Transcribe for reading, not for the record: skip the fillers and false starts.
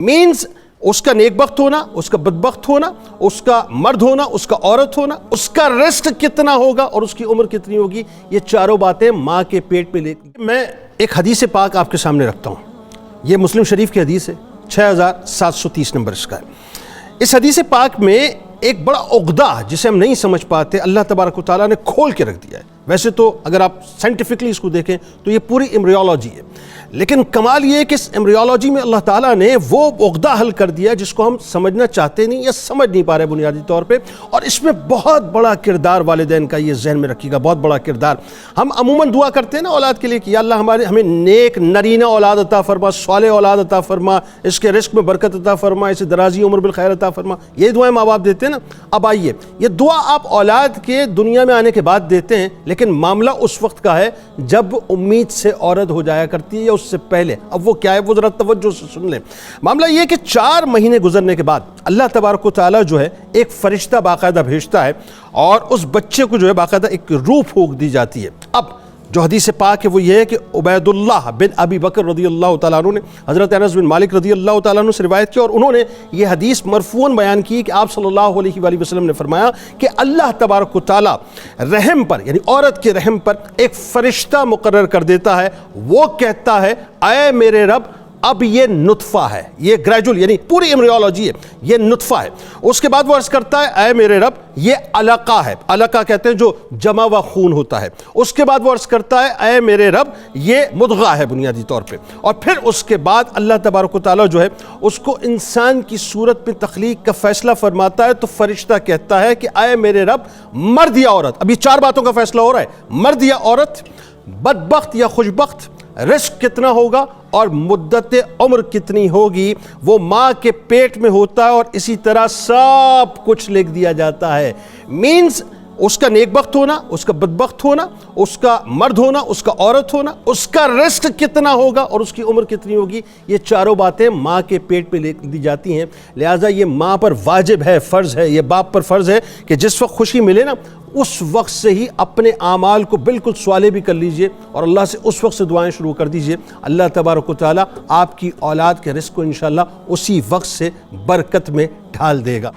Means उसका नेकबख्त होना, उसका बदबख्त होना, उसका मर्द होना, उसका औरत होना, उसका रिस्क कितना होगा और उसकी उम्र कितनी होगी, ये चारों बातें माँ के पेट में ले। मैं एक हदीस पाक आपके सामने रखता हूँ। ये मुस्लिम शरीफ की हदीस है, 6730 नंबर इसका है। इस हदीस पाक में एक बड़ा उक़दा जिसे हम नहीं समझ पाते, अल्लाह तबारक व तआला ने खोल के रख दिया है। वैसे तो अगर आप साइंटिफिकली इसको देखें तो ये पूरी एम्ब्रियोलॉजी है, लेकिन कमाल ये है कि इस एम्ब्रियोलॉजी में अल्लाह ताला ने वो उक़दा हल कर दिया जिसको हम समझना चाहते नहीं या समझ नहीं पा रहे बुनियादी तौर पे। और इसमें बहुत बड़ा किरदार वालिदैन का, ये जहन में रखिएगा, बहुत बड़ा किरदार। हम अमूमन दुआ करते हैं ना औलाद के लिए कि या अल्लाह हमें नेक नरीना औलाद अता फरमा, सालेह औलाद अता फरमा, इसके रिस्क में बरकत अता फरमा, इसे दराजी उम्र बिल खैर अता फरमा। ये दुआएं माँ बाप देते हैं ना। अब आइए, ये दुआ आप औलाद के दुनिया में आने के बाद देते हैं, लेकिन मामला उस वक्त का है जब उम्मीद से औरत हो जाया करती है या उससे पहले। अब वो क्या है, वो जरा तवज्जो से सुन लें। मामला ये कि 4 महीने गुजरने के बाद अल्लाह तबारक व तआला जो है एक फरिश्ता बाकायदा भेजता है और उस बच्चे को जो है बाकायदा एक रूह फूंक दी जाती है। अब जो हदीस पाक है वो ये है कि उबैदुल्लाह बिन अबी बकर रज़ियल्लाहु तआला अन्हु ने हज़रत अनस बिन मालिक रज़ियल्लाहु तआला अन्हु से रिवायत की और उन्होंने ये हदीस मरफ़ूअन बयान की कि आप सल्लल्लाहु अलैहि वसल्लम ने फरमाया कि अल्लाह तबारक व तआला रहम पर, यानी औरत के रहम पर एक फ़रिश्ता मुकर्रर कर देता है। वो कहता है, ऐ मेरे रब, अब ये नुत्फ़ा है, ये ग्रेजुअल यानी पूरी एम्ब्रियोलॉजी है, ये नुत्फ़ा है। उसके बाद वो अर्ज़ करता है, ऐ मेरे रब, ये अलका है। अलका कहते हैं जो जमा व खून होता है। उसके बाद वो अर्ज़ करता है, ऐ मेरे रब, ये मुद्गा है बुनियादी तौर पे। और फिर उसके बाद अल्लाह तबारक व तआला जो है उसको इंसान की सूरत में तख्लीक का फ़ैसला फरमाता है। तो फरिश्ता कहता है कि ऐ मेरे रब, मर्द या औरत, अभी 4 बातों का फ़ैसला हो रहा है, मर्द या औरत, बदबख्त या खुशबख्त, रिस्क कितना होगा और मुद्दत उम्र कितनी होगी, वो माँ के पेट में होता है और इसी तरह सब कुछ लिख दिया जाता है। मीन्स उसका नेकबख्त होना, उसका बदबख्त होना, उसका मर्द होना, उसका औरत होना, उसका रिस्क कितना होगा और उसकी उम्र कितनी होगी, ये चारों बातें माँ के पेट पे लिख दी जाती हैं। लिहाजा ये माँ पर वाजिब है, फ़र्ज़ है, ये बाप पर फ़र्ज़ है कि जिस वक्त खुशी मिले ना उस वक्त से ही अपने आमाल को बिल्कुल सवाले भी कर लीजिए और अल्लाह से उस वक्त से दुआएं शुरू कर दीजिए। अल्लाह तबारक व तआला आपकी औलाद के रिस्क को इंशाअल्लाह उसी वक्त से बरकत में ढाल देगा।